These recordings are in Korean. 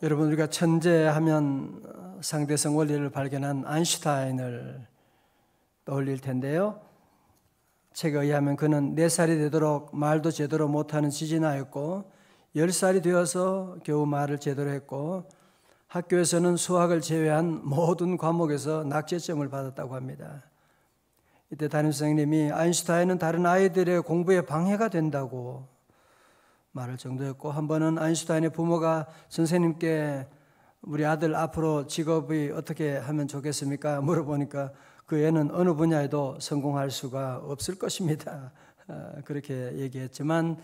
여러분, 우리가 천재하면 상대성 원리를 발견한 아인슈타인을 떠올릴 텐데요. 책에 의하면 그는 4살이 되도록 말도 제대로 못하는 지진아였고 10살이 되어서 겨우 말을 제대로 했고 학교에서는 수학을 제외한 모든 과목에서 낙제점을 받았다고 합니다. 이때 담임선생님이 아인슈타인은 다른 아이들의 공부에 방해가 된다고 말할 정도였고, 한 번은 아인슈타인의 부모가 선생님께 우리 아들 앞으로 직업이 어떻게 하면 좋겠습니까? 물어보니까 그 애는 어느 분야에도 성공할 수가 없을 것입니다. 그렇게 얘기했지만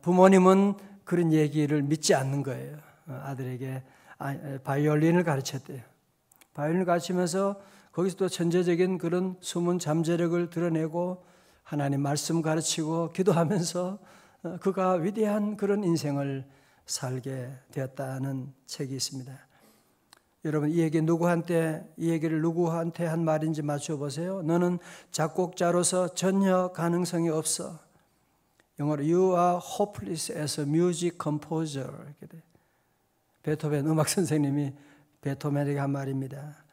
부모님은 그런 얘기를 믿지 않는 거예요. 아들에게 바이올린을 가르쳤대요. 바이올린을 가르치면서 거기서 또 천재적인 그런 숨은 잠재력을 드러내고 하나님 말씀 가르치고 기도하면서 그가 위대한 그런 인생을 살게 되었다는 책이 있습니다. 여러분, 이 얘기를 누구한테 한 말인지 맞춰보세요. 너는 작곡자로서 전혀 가능성이 없어. 영어로 You are hopeless as a music composer. 이렇게 돼. 베토벤 음악 선생님이 베토벤에게 한 말입니다.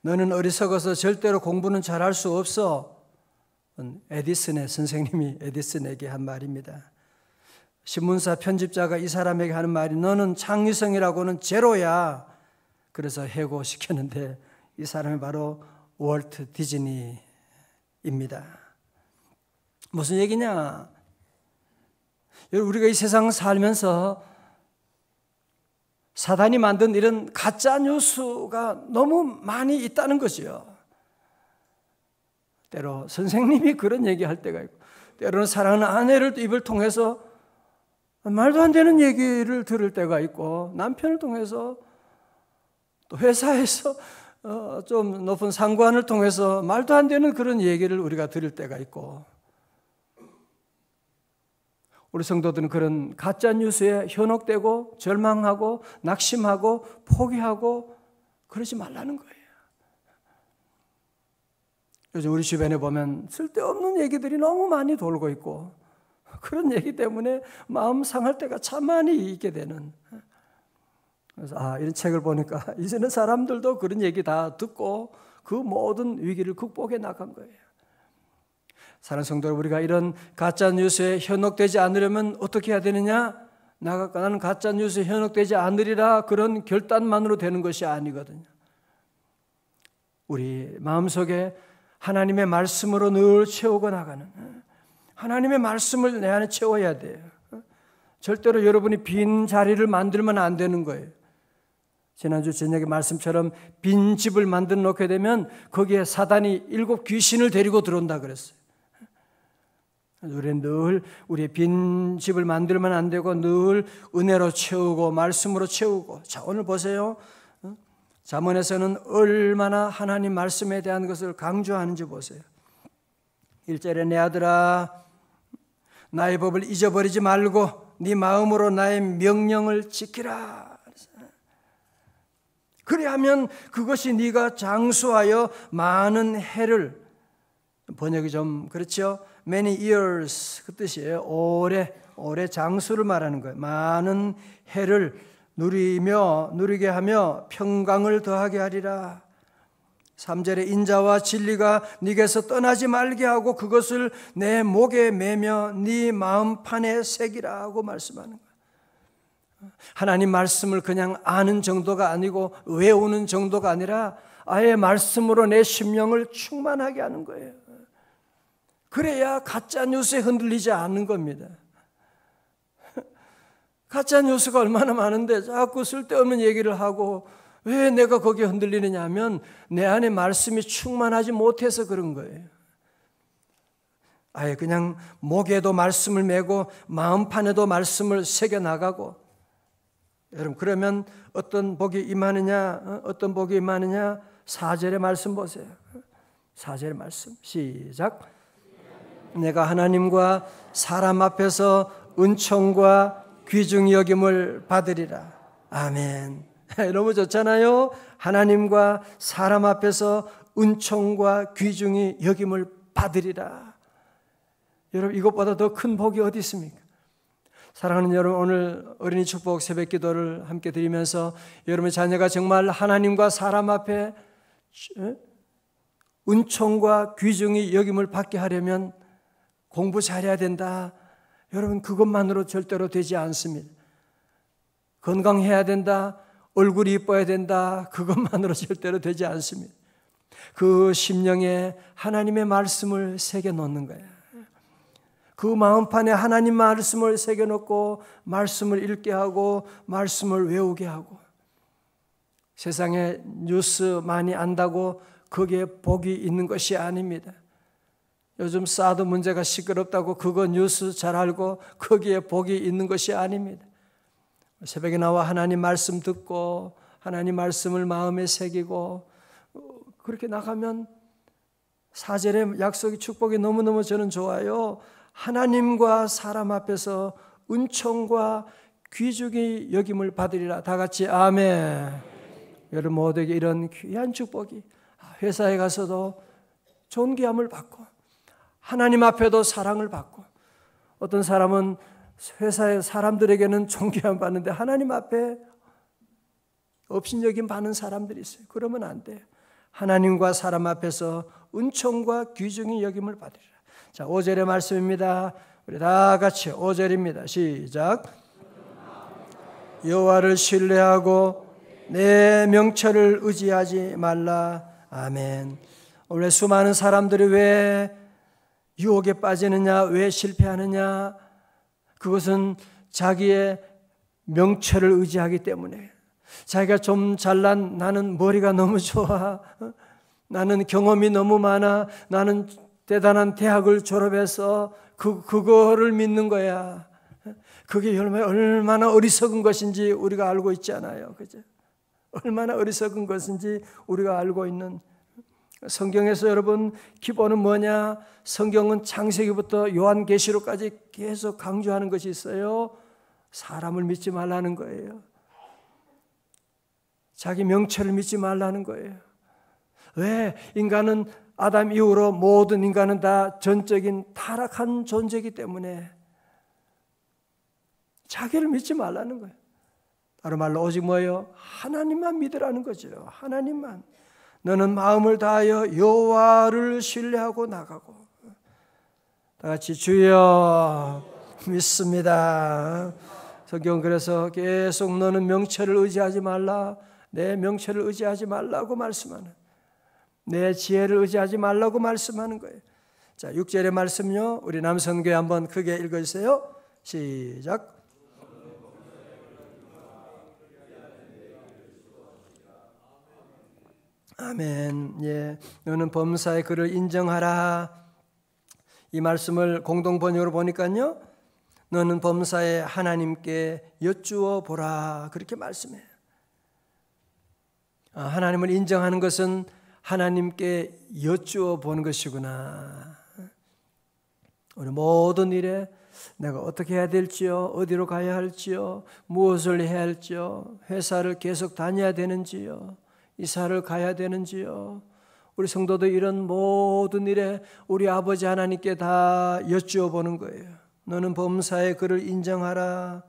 너는 어리석어서 절대로 공부는 잘할 수 없어. 에디슨의 선생님이 에디슨에게 한 말입니다. 신문사 편집자가 이 사람에게 하는 말이 너는 창의성이라고는 제로야. 그래서 해고시켰는데 이 사람이 바로 월트 디즈니입니다. 무슨 얘기냐? 여러분, 우리가 이 세상 살면서 사단이 만든 이런 가짜 뉴스가 너무 많이 있다는 거죠. 때로 선생님이 그런 얘기할 때가 있고, 때로는 사랑하는 아내를 입을 통해서 말도 안 되는 얘기를 들을 때가 있고, 남편을 통해서 또 회사에서 좀 높은 상관을 통해서 말도 안 되는 그런 얘기를 우리가 들을 때가 있고, 우리 성도들은 그런 가짜 뉴스에 현혹되고 절망하고 낙심하고 포기하고 그러지 말라는 거예요. 요즘 우리 주변에 보면 쓸데없는 얘기들이 너무 많이 돌고 있고, 그런 얘기 때문에 마음 상할 때가 참 많이 있게 되는. 그래서 이런 책을 보니까 이제는 사람들도 그런 얘기 다 듣고 그 모든 위기를 극복해 나간 거예요. 사랑하는 성도 여러분, 우리가 이런 가짜 뉴스에 현혹되지 않으려면 어떻게 해야 되느냐? 나는 가짜 뉴스에 현혹되지 않으리라, 그런 결단만으로 되는 것이 아니거든요. 우리 마음속에 하나님의 말씀으로 늘 채우고 나가는, 하나님의 말씀을 내 안에 채워야 돼요. 절대로 여러분이 빈 자리를 만들면 안 되는 거예요. 지난주 저녁에 말씀처럼 빈 집을 만들어 놓게 되면 거기에 사단이 7 귀신을 데리고 들어온다 그랬어요. 우리는 늘 우리의 빈 집을 만들면 안 되고 늘 은혜로 채우고 말씀으로 채우고. 자, 오늘 보세요. 잠언에서는 얼마나 하나님 말씀에 대한 것을 강조하는지 보세요. 1절에 내 아들아 나의 법을 잊어버리지 말고 네 마음으로 나의 명령을 지키라. 그래야면 그것이 네가 장수하여 많은 해를, 번역이 좀 그렇죠? Many years 그 뜻이에요. 오래 장수를 말하는 거예요. 많은 해를 누리게 하며 평강을 더하게 하리라. 3절에 인자와 진리가 네게서 떠나지 말게 하고 그것을 내 목에 매며 네 마음판에 새기라고 말씀하는 거예요. 하나님 말씀을 그냥 아는 정도가 아니고 외우는 정도가 아니라 아예 말씀으로 내 심령을 충만하게 하는 거예요. 그래야 가짜 뉴스에 흔들리지 않는 겁니다. 가짜 뉴스가 얼마나 많은데 자꾸 쓸데없는 얘기를 하고, 왜 내가 거기에 흔들리느냐 하면 내 안에 말씀이 충만하지 못해서 그런 거예요. 아예 그냥 목에도 말씀을 메고 마음판에도 말씀을 새겨나가고. 여러분, 그러면 어떤 복이 임하느냐? 4절의 말씀 보세요. 4절의 말씀 시작. 내가 하나님과 사람 앞에서 은총과 귀중히 여김을 받으리라. 아멘. 너무 좋잖아요. 하나님과 사람 앞에서 은총과 귀중히 여김을 받으리라. 여러분, 이것보다 더 큰 복이 어디 있습니까? 사랑하는 여러분, 오늘 어린이 축복 새벽 기도를 함께 드리면서 여러분의 자녀가 정말 하나님과 사람 앞에 은총과 귀중히 여김을 받게 하려면 공부 잘해야 된다. 여러분, 그것만으로 절대로 되지 않습니다. 건강해야 된다. 얼굴이 이뻐야 된다. 그것만으로 절대로 되지 않습니다. 그 심령에 하나님의 말씀을 새겨놓는 거예요. 그 마음판에 하나님 말씀을 새겨놓고 말씀을 읽게 하고 말씀을 외우게 하고, 세상에 뉴스 많이 안다고 거기에 복이 있는 것이 아닙니다. 요즘 사드 문제가 시끄럽다고 그거 뉴스 잘 알고 거기에 복이 있는 것이 아닙니다. 새벽에 나와 하나님 말씀 듣고 하나님 말씀을 마음에 새기고 그렇게 나가면 사절의 약속이 축복이 너무너무 저는 좋아요. 하나님과 사람 앞에서 은총과 귀중히 여김을 받으리라. 다 같이 아멘. 여러분 모두에게 이런 귀한 축복이, 회사에 가서도 존귀함을 받고 하나님 앞에도 사랑을 받고, 어떤 사람은 회사의 사람들에게는 존귀함 받는데 하나님 앞에 업신여김 받는 사람들이 있어요. 그러면 안 돼요. 하나님과 사람 앞에서 은총과 귀중히 여김을 받으리라. 자, 5절의 말씀입니다. 우리 다 같이 5절입니다. 시작. 여호와를 신뢰하고 내 명철을 의지하지 말라. 아멘. 원래 수많은 사람들이 왜 유혹에 빠지느냐, 왜 실패하느냐, 그것은 자기의 명철을 의지하기 때문에, 자기가 좀 잘난, 나는 머리가 너무 좋아, 나는 경험이 너무 많아, 나는 대단한 대학을 졸업해서 그거를 믿는 거야. 그게 얼마나 어리석은 것인지 우리가 알고 있잖아요. 그죠? 얼마나 어리석은 것인지 우리가 알고 있는, 성경에서 여러분 기본은 뭐냐? 성경은 창세기부터 요한계시록까지 계속 강조하는 것이 있어요. 사람을 믿지 말라는 거예요. 자기 명철을 믿지 말라는 거예요. 왜? 인간은 아담 이후로 모든 인간은 다 전적인 타락한 존재이기 때문에 자기를 믿지 말라는 거예요. 다른 말로 오직 뭐예요? 하나님만 믿으라는 거죠. 하나님만. 너는 마음을 다하여 여호와를 신뢰하고 나가고. 다 같이 주여 믿습니다. 성경 그래서 계속 너는 명철을 의지하지 말라, 내 명철을 의지하지 말라고 말씀하는, 내 지혜를 의지하지 말라고 말씀하는 거예요. 자, 6절의 말씀요, 우리 남성교회 한번 크게 읽어주세요. 시작. 아멘. 예, 너는 범사의 그를 인정하라. 이 말씀을 공동 번역으로 보니까요, 너는 범사에 하나님께 여쭈어 보라, 그렇게 말씀해요. 하나님을 인정하는 것은 하나님께 여쭈어 보는 것이구나. 우리 모든 일에 내가 어떻게 해야 될지요, 어디로 가야 할지요, 무엇을 해야 할지요, 회사를 계속 다녀야 되는지요, 이사를 가야 되는지요, 우리 성도도 이런 모든 일에 우리 아버지 하나님께 다 여쭈어 보는 거예요. 너는 범사에 그를 인정하라.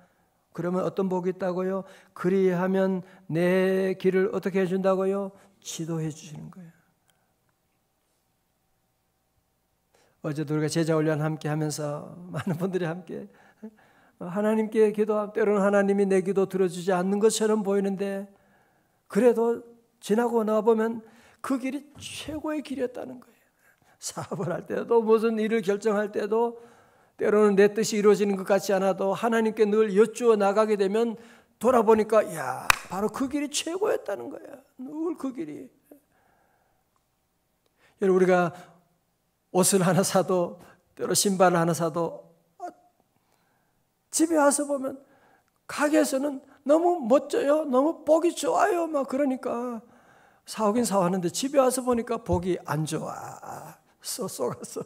그러면 어떤 복이 있다고요? 그리하면 내 길을 어떻게 해준다고요? 지도해 주시는 거예요. 어제도 우리가 제자훈련 함께 하면서 많은 분들이 함께 하나님께 기도하면 때로는 하나님이 내 기도 들어주지 않는 것처럼 보이는데, 그래도 지나고 나보면 그 길이 최고의 길이었다는 거예요. 사업을 할 때도, 무슨 일을 결정할 때도, 때로는 내 뜻이 이루어지는 것 같지 않아도 하나님께 늘 여쭈어 나가게 되면 돌아보니까 야, 바로 그 길이 최고였다는 거야. 늘 그 길이. 여러분, 우리가 옷을 하나 사도, 때로 신발을 하나 사도, 집에 와서 보면 가게에서는 너무 멋져요, 너무 보기 좋아요, 막 그러니까 사오긴 사왔는데 집에 와서 보니까 보기 안 좋아, 쏘가서.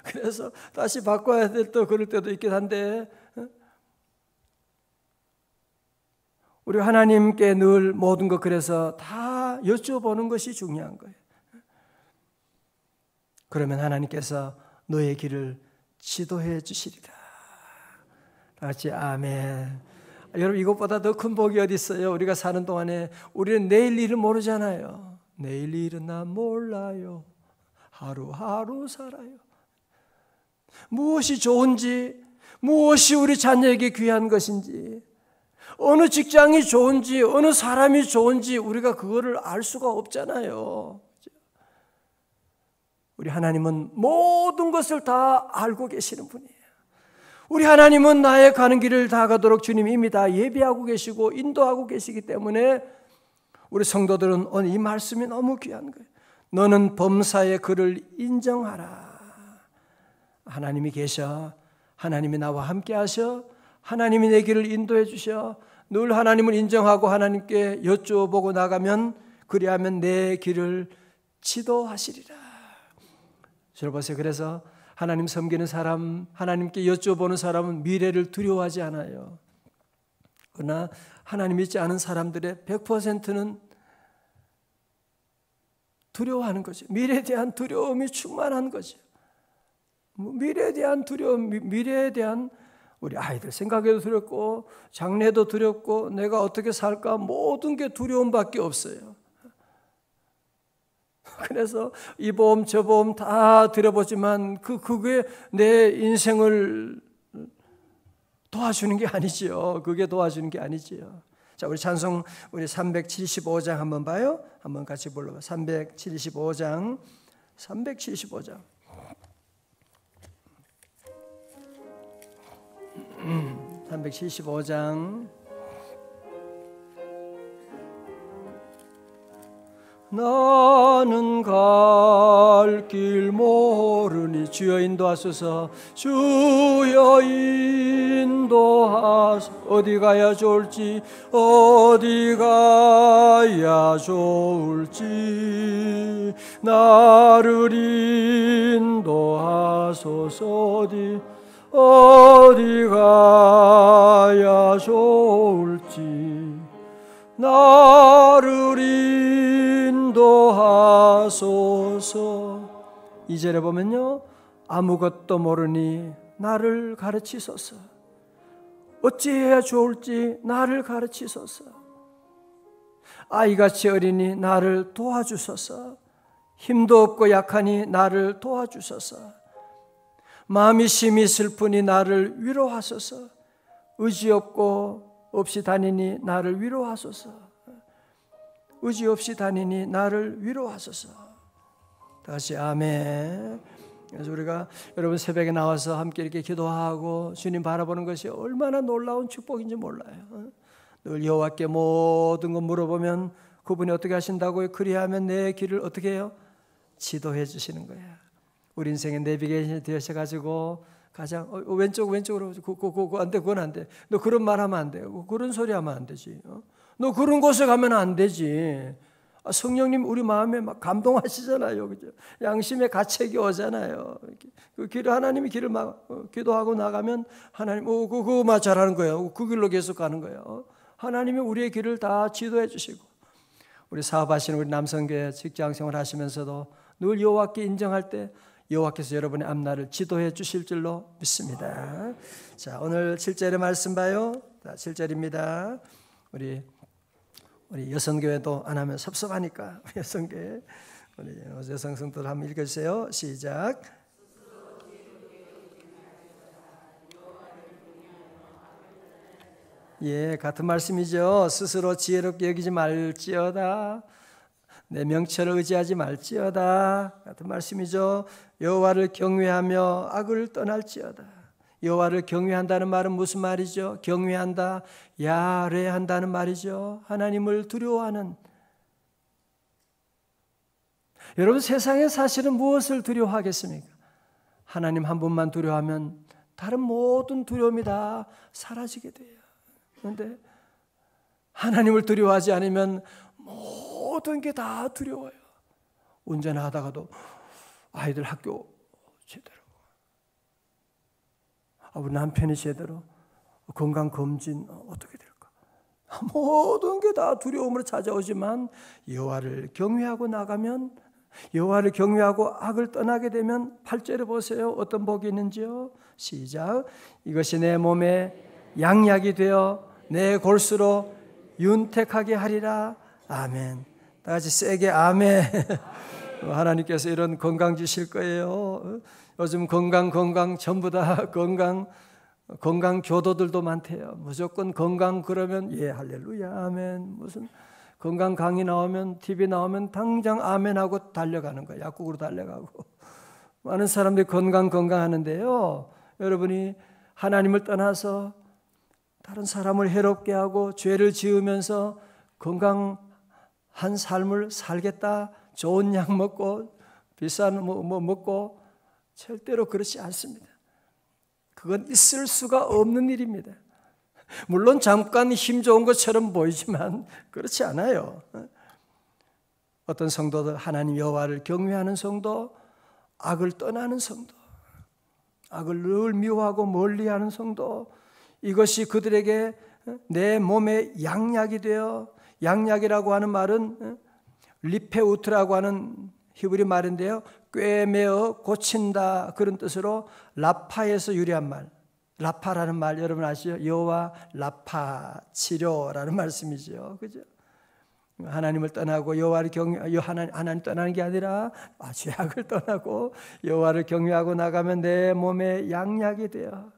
그래서 다시 바꿔야 될 때 그럴 때도 있긴 한데, 우리 하나님께 늘 모든 것 그래서 다 여쭤보는 것이 중요한 거예요. 그러면 하나님께서 너의 길을 지도해 주시리라. 다 같이 아멘. 여러분, 이것보다 더 큰 복이 어디 있어요? 우리가 사는 동안에 우리는 내일 일을 모르잖아요. 내일 일은 난 몰라요. 하루하루 살아요. 무엇이 좋은지, 무엇이 우리 자녀에게 귀한 것인지, 어느 직장이 좋은지, 어느 사람이 좋은지 우리가 그거를 알 수가 없잖아요. 우리 하나님은 모든 것을 다 알고 계시는 분이에요. 우리 하나님은 나의 가는 길을 다 가도록 주님이 이미 다 예비하고 계시고 인도하고 계시기 때문에 우리 성도들은 오늘 이 말씀이 너무 귀한 거예요. 너는 범사의 그를 인정하라. 하나님이 계셔. 하나님이 나와 함께 하셔. 하나님이 내 길을 인도해 주셔. 늘 하나님을 인정하고 하나님께 여쭈어보고 나가면, 그리하면 내 길을 지도하시리라. 들어보세요. 그래서 하나님 섬기는 사람, 하나님께 여쭤보는 사람은 미래를 두려워하지 않아요. 그러나 하나님 믿지 않은 사람들의 100%는 두려워하는 거죠. 미래에 대한 두려움이 충만한 거죠. 미래에 대한 두려움, 미래에 대한 우리 아이들 생각에도 두렵고 장래도 두렵고 내가 어떻게 살까 모든 게 두려움밖에 없어요. 그래서 이 보험 저 보험 다 들어보지만 그게 내 인생을 도와주는 게 아니지요. 그게 도와주는 게 아니지요. 자, 우리 찬송 우리 375장 한번 봐요. 한번 같이 불러봐. 375장. 375장. 375장. 나는 갈 길 모르니 주여 인도하소서. 주여 인도하소서. 어디 가야 좋을지 어디 가야 좋을지 나를 인도하소서. 어디 가야 좋을지 나를 인도하소서. 2절에 보면요, 아무것도 모르니 나를 가르치소서. 어찌해야 좋을지 나를 가르치소서. 아이같이 어리니 나를 도와주소서. 힘도 없고 약하니 나를 도와주소서. 마음이 심히 슬프니 나를 위로하소서. 의지 없고 없이 다니니 나를 위로하소서. 의지 없이 다니니 나를 위로하소서. 다시 아멘. 그래서 우리가 여러분 새벽에 나와서 함께 이렇게 기도하고 주님 바라보는 것이 얼마나 놀라운 축복인지 몰라요. 늘 여호와께 모든 것 물어보면 그분이 어떻게 하신다고요? 그리하면 내 길을 어떻게 해요? 지도해 주시는 거야. 우리 인생의 내비게이션이 되셔가지고 가장 왼쪽으로 그거 안 돼, 그건 안 돼. 너 그런 말 하면 안 돼. 그런 소리 하면 안 되지. 너 그런 곳에 가면 안 되지. 성령님 우리 마음에 막 감동하시잖아요, 그죠? 양심의 가책이 오잖아요. 그 길을 하나님이 길을 막 기도하고 나가면 하나님 그거 막 잘하는 거예요. 그 길로 계속 가는 거예요. 하나님이 우리의 길을 다 지도해 주시고 우리 사업하시는 우리 남성교회 직장생활 하시면서도 늘 여호와께 인정할 때 여호와께서 여러분의 앞날을 지도해 주실 줄로 믿습니다. 자, 오늘 7절의 말씀 봐요. 7절입니다. 우리 여성교회도 안 하면 섭섭하니까 여성교회 우리 여성 성도들 한번 읽어주세요. 시작. 예, 같은 말씀이죠. 스스로 지혜롭게 여기지 말지어다. 내 명철을 의지하지 말지어다. 같은 말씀이죠. 여호와를 경외하며 악을 떠날지어다. 여호와를 경외한다는 말은 무슨 말이죠? 경외한다, 야례한다는 말이죠. 하나님을 두려워하는. 여러분 세상에 사실은 무엇을 두려워하겠습니까? 하나님 한 분만 두려워하면 다른 모든 두려움이 다 사라지게 돼요. 그런데 하나님을 두려워하지 않으면 모든 게 다 두려워요. 운전하다가도 아이들 학교 제대로, 우리 남편이 제대로, 건강검진 어떻게 될까? 모든 게 다 두려움으로 찾아오지만 여호와를 경외하고 나가면, 여호와를 경외하고 악을 떠나게 되면 8절에 보세요. 어떤 복이 있는지요? 시작. 이것이 내 몸에 양약이 되어 내 골수로 윤택하게 하리라. 아멘. 다 같이 세게 아멘. 하나님께서 이런 건강 주실 거예요. 요즘 건강 전부 다 건강 교도들도 많대요. 무조건 건강 그러면 예 할렐루야 아멘. 무슨 건강 강의 나오면 TV 나오면 당장 아멘하고 달려가는 거예요. 약국으로 달려가고. 많은 사람들이 건강 하는데요. 여러분이 하나님을 떠나서 다른 사람을 해롭게 하고 죄를 지으면서 건강한 삶을 살겠다. 좋은 약 먹고 비싼 뭐 먹고 절대로 그렇지 않습니다. 그건 있을 수가 없는 일입니다. 물론 잠깐 힘 좋은 것처럼 보이지만 그렇지 않아요. 어떤 성도들 하나님 여호와를 경외하는 성도, 악을 떠나는 성도, 악을 늘 미워하고 멀리하는 성도, 이것이 그들에게 내 몸에 양약이 되어, 양약이라고 하는 말은 리페우트라고 하는 히브리 말인데요, 꿰매어 고친다 그런 뜻으로 라파에서 유래한 말, 라파라는 말 여러분 아시죠? 여호와 라파 치료라는 말씀이죠. 그죠? 하나님을 떠나고 여호와를 하나님 떠나는 게 아니라 죄악을 떠나고 여호와를 경외하고 나가면 내 몸에 양약이 되어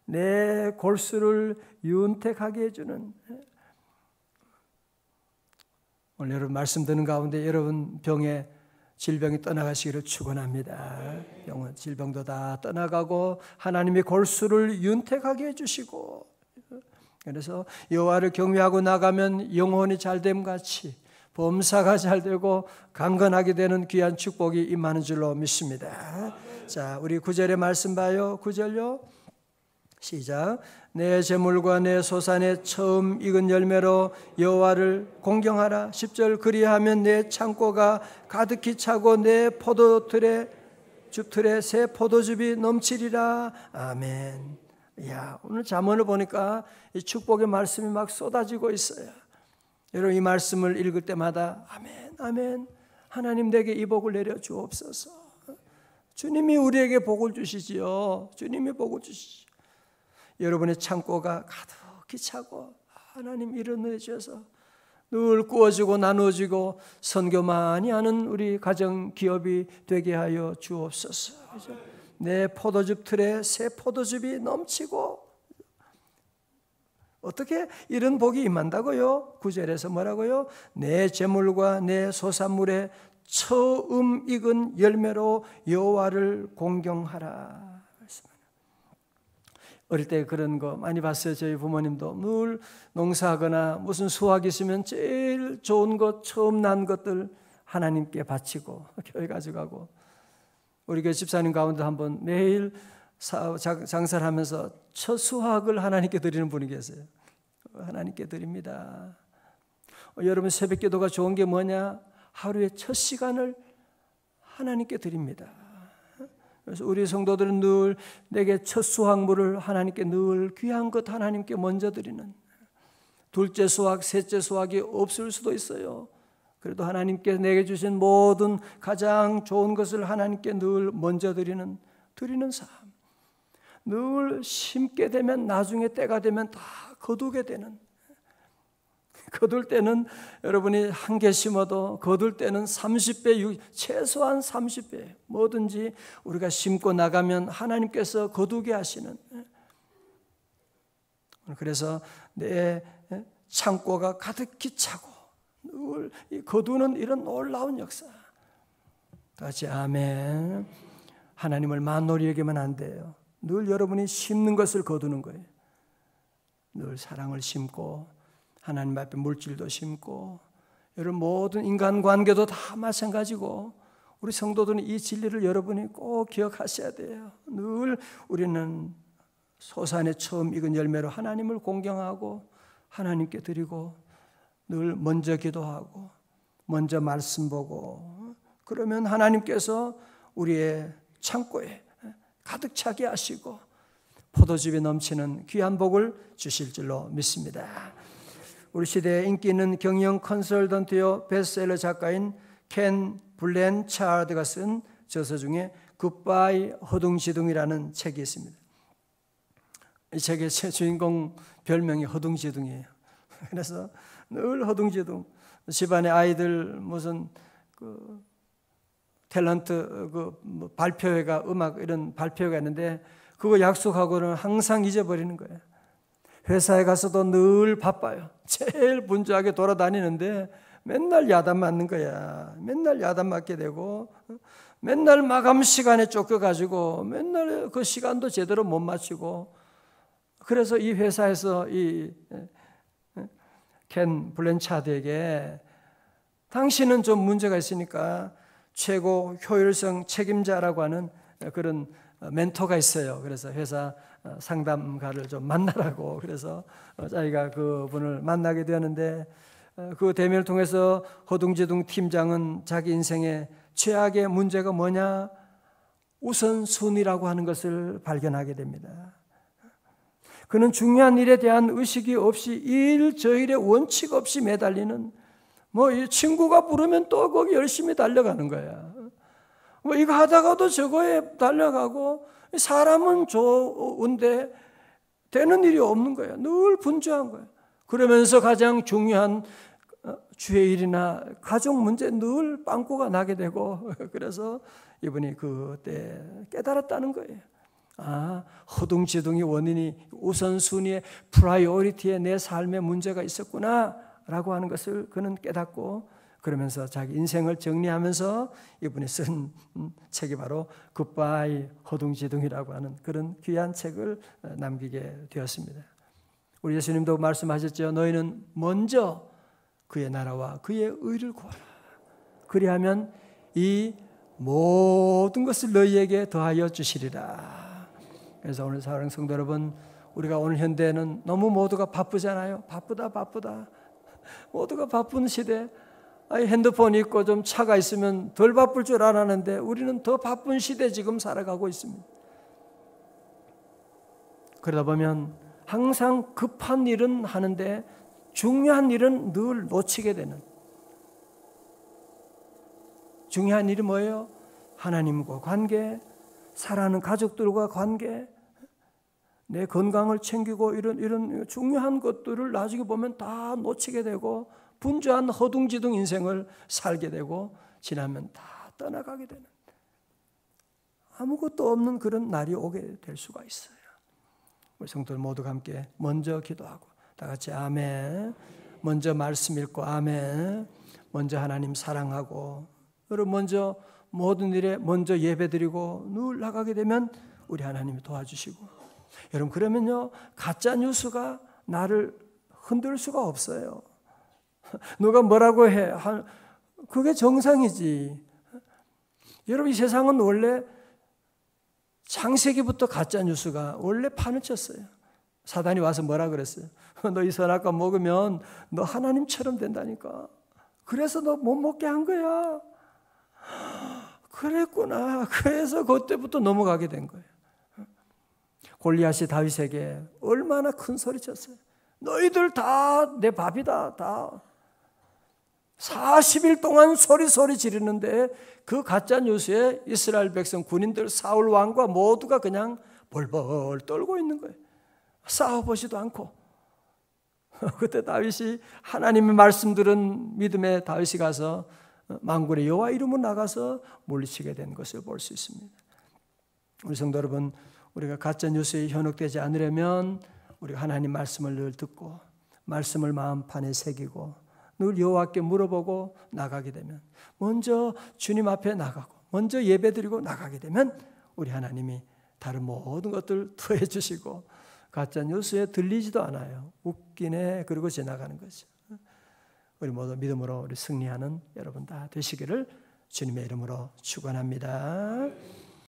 내 골수를 윤택하게 해주는. 오늘 여러분 말씀 듣는 가운데 여러분 질병이 떠나가시기를 축원합니다. 병은 질병도 다 떠나가고 하나님의 골수를 윤택하게 해주시고, 그래서 여호와를 경외하고 나가면 영혼이 잘됨 같이 범사가 잘되고 강건하게 되는 귀한 축복이 임하는 줄로 믿습니다. 자, 우리 9절의 말씀 봐요. 9절요. 시작. 내 재물과 내 소산의 처음 익은 열매로 여호와를 공경하라. 10절. 그리하면 내 창고가 가득히 차고 내 포도틀에 새 포도즙이 넘치리라. 아멘. 야, 오늘 잠언을 보니까 이 축복의 말씀이 막 쏟아지고 있어요. 여러분 이 말씀을 읽을 때마다 아멘, 아멘. 하나님 내게 이 복을 내려 주옵소서. 주님이 우리에게 복을 주시지요. 주님이 복을 주시죠. 여러분의 창고가 가득히 차고 하나님 일어나 주셔서 늘 구워지고 나누어지고 선교 많이 하는 우리 가정 기업이 되게 하여 주옵소서. 그렇죠? 내 포도즙 틀에 새 포도즙이 넘치고. 어떻게 이런 복이 임한다고요? 9절에서 뭐라고요? 내 재물과 내 소산물의 처음 익은 열매로 여호와를 공경하라. 어릴 때 그런 거 많이 봤어요. 저희 부모님도 늘 농사하거나 무슨 수확이 있으면 제일 좋은 것, 처음 난 것들 하나님께 바치고 교회 가져가고. 우리 교회 집사님 가운데 한번 매일 장사를 하면서 첫 수확을 하나님께 드리는 분이 계세요. 하나님께 드립니다. 여러분 새벽 기도가 좋은 게 뭐냐? 하루의 첫 시간을 하나님께 드립니다. 그래서 우리 성도들은 늘 내게 첫 수확물을 하나님께 늘 귀한 것 하나님께 먼저 드리는, 둘째 수확, 셋째 수확이 없을 수도 있어요. 그래도 하나님께 내게 주신 모든 가장 좋은 것을 하나님께 늘 먼저 드리는 삶. 늘 심게 되면 나중에 때가 되면 다 거두게 되는, 거둘 때는 여러분이 한 개 심어도 거둘 때는 30배, 최소한 30배 뭐든지 우리가 심고 나가면 하나님께서 거두게 하시는. 그래서 내 창고가 가득히 차고 늘 거두는 이런 놀라운 역사. 같이 아멘. 하나님을 만놀이 여기면 안 돼요. 늘 여러분이 심는 것을 거두는 거예요. 늘 사랑을 심고 하나님 앞에 물질도 심고, 여러분 모든 인간관계도 다 마찬가지고, 우리 성도들은 이 진리를 여러분이 꼭 기억하셔야 돼요. 늘 우리는 소산의 처음 익은 열매로 하나님을 공경하고 하나님께 드리고, 늘 먼저 기도하고 먼저 말씀 보고, 그러면 하나님께서 우리의 창고에 가득 차게 하시고 포도즙이 넘치는 귀한 복을 주실 줄로 믿습니다. 우리 시대에 인기 있는 경영 컨설턴트요 베스트셀러 작가인 켄 블랜차드가 쓴 저서 중에 굿바이 허둥지둥이라는 책이 있습니다. 이 책의 주인공 별명이 허둥지둥이에요. 그래서 늘 허둥지둥. 집안의 아이들 무슨 그 탤런트 뭐 발표회가 음악 이런 발표회가 있는데 그거 약속하고는 항상 잊어버리는 거예요. 회사에 가서도 늘 바빠요. 제일 분주하게 돌아다니는데 맨날 야단 맞는 거야. 맨날 야단 맞게 되고 맨날 마감 시간에 쫓겨가지고 맨날 그 시간도 제대로 못 맞추고 그래서 이 회사에서 이 켄 블랜차드에게 당신은 좀 문제가 있으니까 최고 효율성 책임자라고 하는 그런 멘토가 있어요. 그래서 회사 상담가를 좀 만나라고 그래서 자기가 그분을 만나게 되었는데 그 대면을 통해서 허둥지둥 팀장은 자기 인생의 최악의 문제가 뭐냐? 우선순위라고 하는 것을 발견하게 됩니다. 그는 중요한 일에 대한 의식이 없이 일저일에 원칙 없이 매달리는 뭐 이 친구가 부르면 또 거기 열심히 달려가는 거야. 뭐 이거 하다가도 저거에 달려가고 사람은 좋은데 되는 일이 없는 거야. 늘 분주한 거야. 그러면서 가장 중요한 주의 일이나 가족 문제 늘 빵꾸가 나게 되고 그래서 이분이 그때 깨달았다는 거예요. 아, 허둥지둥이 원인이 우선순위의 프라이오리티에 내 삶에 문제가 있었구나 라고 하는 것을 그는 깨닫고 그러면서 자기 인생을 정리하면서 이분이 쓴 책이 바로 굿바이 허둥지둥이라고 하는 그런 귀한 책을 남기게 되었습니다. 우리 예수님도 말씀하셨죠. 너희는 먼저 그의 나라와 그의 의를 구하라. 그리하면 이 모든 것을 너희에게 더하여 주시리라. 그래서 오늘 사랑하는 성도 여러분, 우리가 오늘 현대에는 너무 모두가 바쁘잖아요. 바쁘다. 모두가 바쁜 시대. 핸드폰 있고 좀 차가 있으면 덜 바쁠 줄 알았는데 우리는 더 바쁜 시대에 지금 살아가고 있습니다. 그러다 보면 항상 급한 일은 하는데 중요한 일은 늘 놓치게 되는. 중요한 일이 뭐예요? 하나님과 관계, 사랑하는 가족들과 관계, 내 건강을 챙기고 이런 중요한 것들을 나중에 보면 다 놓치게 되고 분주한 허둥지둥 인생을 살게 되고 지나면 다 떠나가게 되는 아무것도 없는 그런 날이 오게 될 수가 있어요. 우리 성도들 모두가 함께 먼저 기도하고 다 같이 아멘. 먼저 말씀 읽고 아멘. 먼저 하나님 사랑하고 여러분 먼저 모든 일에 먼저 예배드리고 늘 나가게 되면 우리 하나님이 도와주시고 여러분 그러면요 가짜 뉴스가 나를 흔들 수가 없어요. 누가 뭐라고 해 그게 정상이지. 여러분 이 세상은 원래 창세기부터 가짜 뉴스가 원래 판을 쳤어요. 사단이 와서 뭐라 그랬어요? 너 이 선악과 먹으면 너 하나님처럼 된다니까. 그래서 너 못 먹게 한 거야. 그랬구나. 그래서 그때부터 넘어가게 된 거예요. 골리앗이 다윗에게 얼마나 큰 소리 쳤어요. 너희들 다 내 밥이다. 다 40일 동안 소리 지르는데 그 가짜 뉴스에 이스라엘 백성 군인들 사울 왕과 모두가 그냥 벌벌 떨고 있는 거예요. 싸워보지도 않고. 그때 다윗이 하나님의 말씀 들은 믿음의 다윗이 가서 만군의 여호와 이름으로 나가서 물리치게 된 것을 볼 수 있습니다. 우리 성도 여러분, 우리가 가짜 뉴스에 현혹되지 않으려면 우리가 하나님 말씀을 늘 듣고 말씀을 마음판에 새기고 늘 여호와께 물어보고 나가게 되면 먼저 주님 앞에 나가고 먼저 예배드리고 나가게 되면 우리 하나님이 다른 모든 것들 더해 주시고 가짜 뉴스에 들리지도 않아요. 웃기네 그러고 지나가는 거죠. 우리 모두 믿음으로 우리 승리하는 여러분 다 되시기를 주님의 이름으로 축원합니다.